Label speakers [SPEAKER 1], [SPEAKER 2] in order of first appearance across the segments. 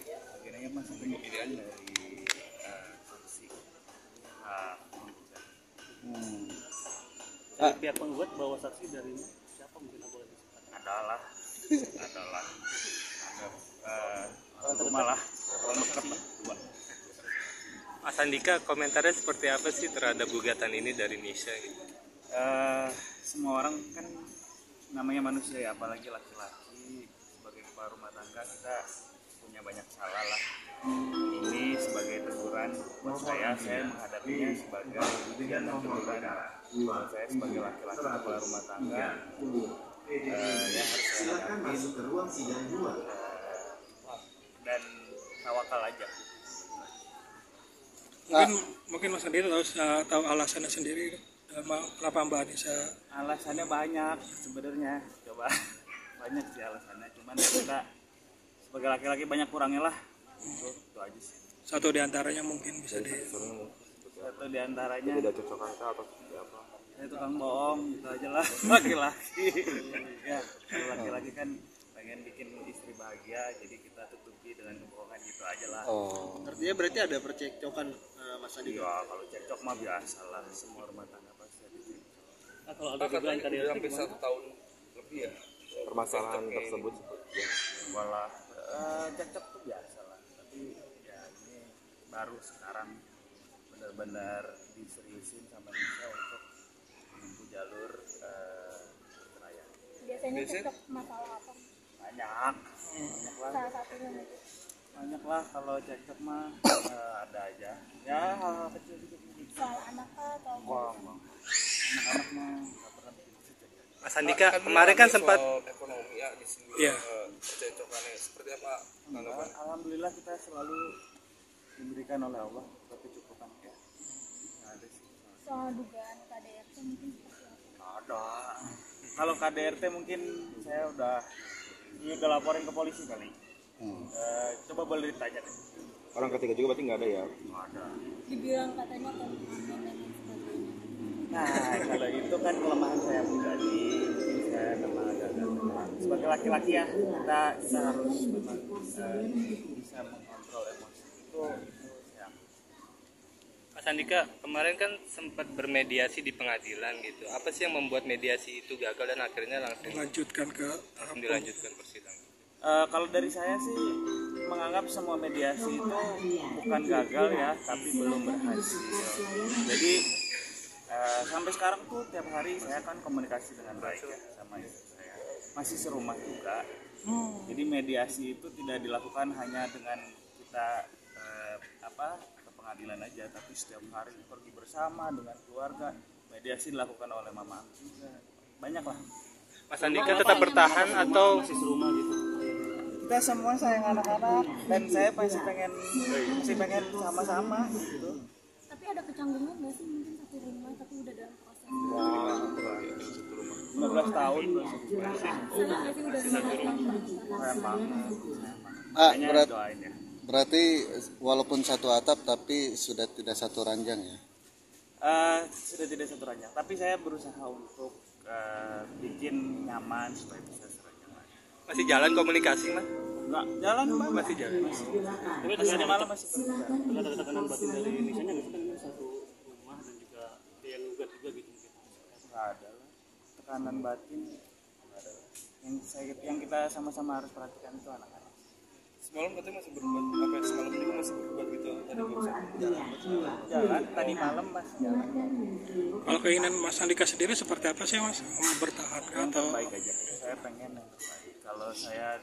[SPEAKER 1] akhirnya masih pemilihan dari saksi.
[SPEAKER 2] Pihak penggugat bawa saksi dari siapa mungkin boleh disebutkan?
[SPEAKER 1] Adalah rumah lah, orang dekat lah, dua.
[SPEAKER 3] Mas Andika, komentarnya seperti apa sih terhadap gugatan ini dari Nisha gitu?
[SPEAKER 1] Semua orang kan namanya manusia ya, apalagi laki-laki sebagai kepala rumah tangga kita punya banyak salah lah. Ini sebagai teguran buat saya menghadapinya sebagai ujian dan teguran buat saya sebagai laki-laki kepala rumah tangga yang harus saya hadapi dan tawakal aja.
[SPEAKER 4] Mungkin Mas Andi tahu alasannya sendiri kenapa Mbak Anissa?
[SPEAKER 1] Alasannya banyak sebenarnya, coba banyak sih alasannya, cuman kita sebagai laki-laki banyak kurangnya lah. Itu aja sih.
[SPEAKER 4] Satu diantaranya mungkin bisa
[SPEAKER 1] Satu diantaranya
[SPEAKER 5] tidak cocokan kah atau seperti apa?
[SPEAKER 1] Saya tukang bohong, itu aja lah. Laki-laki ya, kalau laki-laki kan pengen bikin istri bahagia, jadi kita tutupi dengan kebohongan, gitu aja lah.
[SPEAKER 2] Artinya berarti ada percekcokan Mas Andi?
[SPEAKER 1] Iya, kalau cekcok mah biasa lah, semua rumah tangga pasti ada cekcok.
[SPEAKER 2] Nah, kalau ada dugaan KDRT
[SPEAKER 5] hampir 1 tahun lebih ya permasalahan tersebut.
[SPEAKER 1] Walah, cekcok tuh biasa lah, tapi ya ini baru sekarang benar-benar diseriusin sama Nisha untuk menempuh jalur perceraian.
[SPEAKER 6] Biasanya cocok masalah apa?
[SPEAKER 1] Banyak lah.
[SPEAKER 6] Salah satunya mungkin.
[SPEAKER 1] Banyak lah kalau cekcok mah ada aja. Ya hal-hal kecil gitu.
[SPEAKER 6] Soal anak atau
[SPEAKER 1] Anak-anak mah nggak pernah bikin cekcok.
[SPEAKER 3] Mas Andika, kemarin kan sempat
[SPEAKER 5] ekonomi ya di sini.
[SPEAKER 4] Iya.
[SPEAKER 5] Cocokannya seperti apa?
[SPEAKER 1] Alhamdulillah kita selalu diberikan oleh Allah kecukupan ya. Ada sih.
[SPEAKER 6] soal dugaan KDRT mungkin seperti apa?
[SPEAKER 1] Ada. Kalau KDRT mungkin saya udah laporin ke polisi kali. Coba boleh ditanya deh.
[SPEAKER 5] Orang ketiga juga berarti nggak ada ya?
[SPEAKER 1] Ada.
[SPEAKER 6] Dibilang katanya komitmen dan lain sebagainya.
[SPEAKER 1] Nah, kalau itu kan kelemahan saya pribadi. Saya memang agak sebagai laki-laki ya, kita harus memang bisa mengontrol emosi itu ya.
[SPEAKER 3] Mas Andika, kemarin kan sempat bermediasi di pengadilan gitu. Apa sih yang membuat mediasi itu gagal dan akhirnya langsung dilanjutkan persidangan?
[SPEAKER 1] Kalau dari saya sih menganggap semua mediasi itu bukan gagal ya, tapi belum berhasil. Jadi sampai sekarang tuh tiap hari saya kan komunikasi dengan baik ya sama istri saya. Masih serumah juga. Jadi mediasi itu tidak dilakukan hanya dengan kita ke pengadilan aja, tapi setiap hari pergi bersama dengan keluarga. Mediasi dilakukan oleh mama juga. Banyak lah.
[SPEAKER 3] Mas Andika tetap bertahan atau
[SPEAKER 1] masih serumah gitu? Kita semua sayang anak-anak dan saya masih pengen sama-sama gitu.
[SPEAKER 6] Tapi ada kecanggungan nggak sih mungkin satu rumah tapi udah dalam proses?
[SPEAKER 1] 15 tahun
[SPEAKER 6] Sayang nggak sih udah 15 tahun pernikahan?
[SPEAKER 1] doain ya.
[SPEAKER 7] Berarti walaupun satu atap tapi sudah tidak satu ranjang ya?
[SPEAKER 1] Sudah tidak satu ranjang, tapi saya berusaha untuk bikin nyaman supaya bisa seranjang lagi.
[SPEAKER 3] masih jalan komunikasi, Mas?
[SPEAKER 1] Enggak, jalan Pak.
[SPEAKER 3] Masih jalan.
[SPEAKER 1] Masih malam masih berjalan.
[SPEAKER 2] ada tekanan batin dari Indonesia nggak sih, kan satu rumah dan juga yang gugat juga gitu mungkin?
[SPEAKER 1] Enggak ada lah. Tekanan batin enggak ada. Yang kita sama-sama harus perhatikan itu anak-anak.
[SPEAKER 5] Semalam katanya masih berbuat apa ya, semalam juga masih berbuat gitu tadi barusan
[SPEAKER 1] Jalan tadi malam masih jalan.
[SPEAKER 4] Kalau keinginan Mas Andika sendiri seperti apa sih Mas? Bertahan
[SPEAKER 1] Yang
[SPEAKER 4] atau
[SPEAKER 1] terbaik aja. Saya pengen yang terbaik. Kalau saya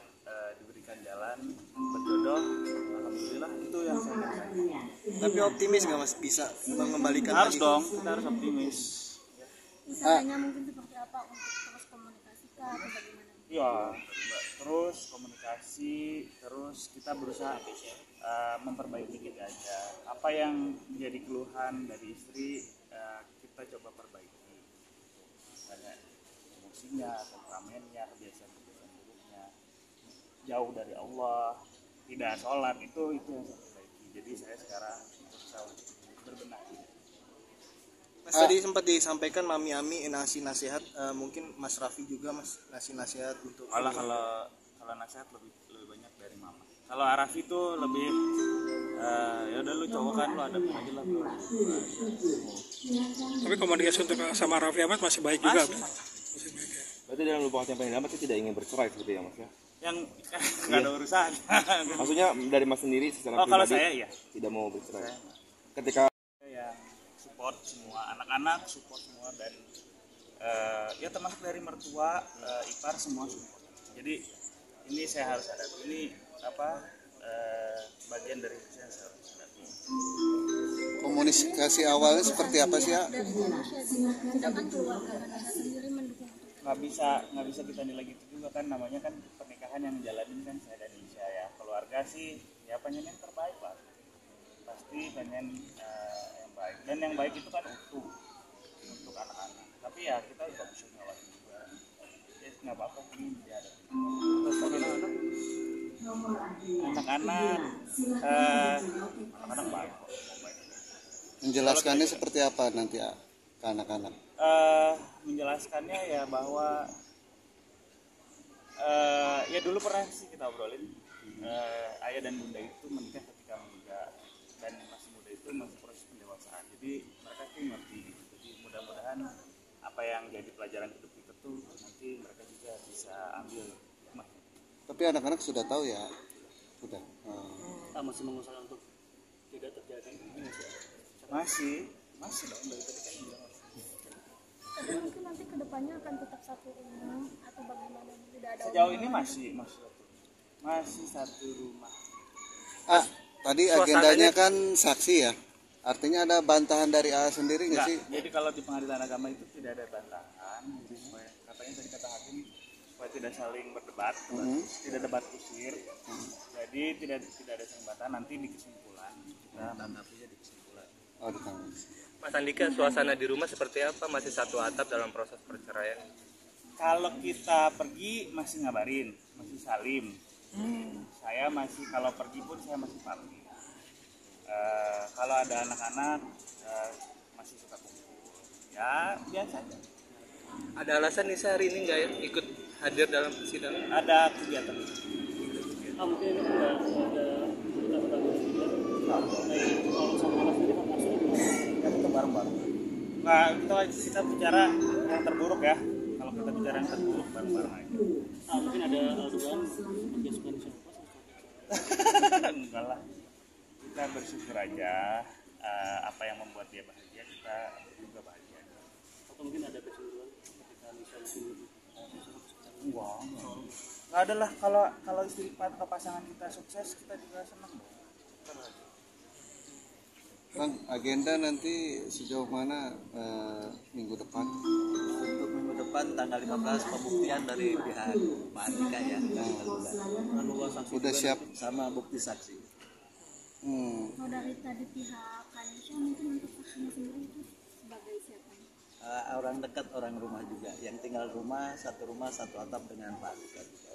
[SPEAKER 1] diberikan jalan berjodoh, alhamdulillah itu yang saya pengen.
[SPEAKER 2] Tapi optimis nggak Mas bisa mengembalikan
[SPEAKER 1] Harus
[SPEAKER 2] lagi?
[SPEAKER 1] dong, kita harus optimis.
[SPEAKER 6] Usahanya mungkin seperti apa untuk terus komunikasi kah atau bagaimana?
[SPEAKER 1] Ya, terus komunikasi, terus kita berusaha memperbaiki diri aja. Apa yang menjadi keluhan dari istri kita coba perbaiki. Misalnya emosinya, temperamennya, kebiasaan-kebiasaan buruknya, jauh dari Allah, tidak sholat, itu yang saya perbaiki. Jadi saya sekarang berusaha untuk berbenah.
[SPEAKER 2] Mas tadi sempat disampaikan Mami Ami ngasih nasihat, mungkin Mas Raffi juga Mas ngasih nasihat untuk
[SPEAKER 1] Malah kalau nasihat lebih banyak dari mama. Kalau Arafi tuh lebih ya udah lu cowok kan lu hadapin aja lah bro.
[SPEAKER 4] Tapi komunikasi untuk sama Raffi Ahmad masih baik juga.
[SPEAKER 1] Masih.
[SPEAKER 4] Masih baik ya.
[SPEAKER 5] Berarti dalam lubang hati yang paling dalam itu tidak ingin bercerai seperti ya mas ya?
[SPEAKER 1] Yang nggak ada urusan.
[SPEAKER 5] Maksudnya dari mas sendiri secara
[SPEAKER 1] Oh kalau
[SPEAKER 5] pribadi
[SPEAKER 1] saya iya.
[SPEAKER 5] tidak mau bercerai. Ketika
[SPEAKER 1] Yang support semua anak-anak support semua dan ya termasuk dari mertua ipar semua support. Jadi ini saya harus hadapi ini apa bagian dari saya harus hadapi.
[SPEAKER 7] Komunikasi awalnya seperti apa sih ya?
[SPEAKER 6] Dari Indonesia gitu. Sedangkan keluarga Indonesia sendiri mendukung untuk
[SPEAKER 1] Nggak bisa kita nilai gitu juga kan, namanya kan pernikahan yang jalanin kan saya dan Isya ya. Keluarga sih ya pengen yang terbaik lah, pasti pengen yang baik, dan yang baik itu kan utuh untuk anak-anak, tapi ya kita juga bisa nyalahin juga ya, nggak apa-apa ini dihadapi. Terus anak-anak anak-anak baik kok, baik.
[SPEAKER 7] Menjelaskannya seperti apa nanti ya ke anak-anak?
[SPEAKER 1] Menjelaskannya ya bahwa ya dulu pernah sih kita obrolin, ayah dan bunda itu menikah ketika muda dan masih muda itu masih proses pendewasaan, jadi mereka tuh ngerti gitu. Jadi mudah-mudahan apa yang jadi pelajaran hidup kita tuh nanti mereka juga bisa ambil hikmah.
[SPEAKER 7] Tapi anak-anak sudah tahu ya? Sudah.
[SPEAKER 2] Masih mengusahakan untuk tidak terjadi ini
[SPEAKER 1] masih dong, dari tadi kan bilang
[SPEAKER 6] tapi mungkin nanti kedepannya akan tetap satu rumah atau bagaimana, tidak ada
[SPEAKER 1] sejauh ini masih satu rumah.
[SPEAKER 7] Tadi agendanya kan saksi ya? Artinya ada bantahan dari A sendiri nggak
[SPEAKER 1] Enggak,
[SPEAKER 7] sih?
[SPEAKER 1] jadi kalau di pengadilan agama itu tidak ada bantahan, jadi supaya katanya tadi kata hakim supaya tidak saling berdebat, tidak debat kusir, jadi tidak ada saling bantahan. Nanti di kesimpulan kita tanggapinya di kesimpulan.
[SPEAKER 7] Oh, ditanggung.
[SPEAKER 3] Mas Andika, suasana di rumah seperti apa? Masih satu atap dalam proses perceraian?
[SPEAKER 1] Kalau kita pergi masih ngabarin, masih salim. Saya masih, kalau pergi pun saya masih pamit. Kalau ada anak-anak masih suka kumpul. Ya biasa aja.
[SPEAKER 3] Ada alasan Nisa hari ini nggak ikut hadir dalam persidangan?
[SPEAKER 1] Ada kegiatan.
[SPEAKER 2] mungkin ada kalau sama Mas sendiri maksudnya
[SPEAKER 1] Ya kita bareng-bareng. Nah, kita bicara yang terburuk ya. Kalau kita bicara yang terburuk bareng-bareng aja.
[SPEAKER 2] mungkin ada dugaan dia suka di siapa
[SPEAKER 1] Enggak lah. Kita bersyukur aja, apa yang membuat dia bahagia kita juga bahagia.
[SPEAKER 2] atau mungkin ada kecenderungan ketika misalnya
[SPEAKER 1] Enggak ada lah, kalau istri atau pasangan kita sukses kita juga senang.
[SPEAKER 7] Bang, agenda nanti sejauh mana minggu depan?
[SPEAKER 8] Untuk minggu depan tanggal 15 pembuktian dari pihak Pak Andika ya.
[SPEAKER 7] Udah siap?
[SPEAKER 8] Sama bukti saksi.
[SPEAKER 6] Kalau dari tadi pihak Kanisha mungkin untuk saksinya sendiri itu sebagai siapa?
[SPEAKER 8] Orang dekat, orang rumah juga. Yang tinggal rumah satu atap dengan Pak Andika juga.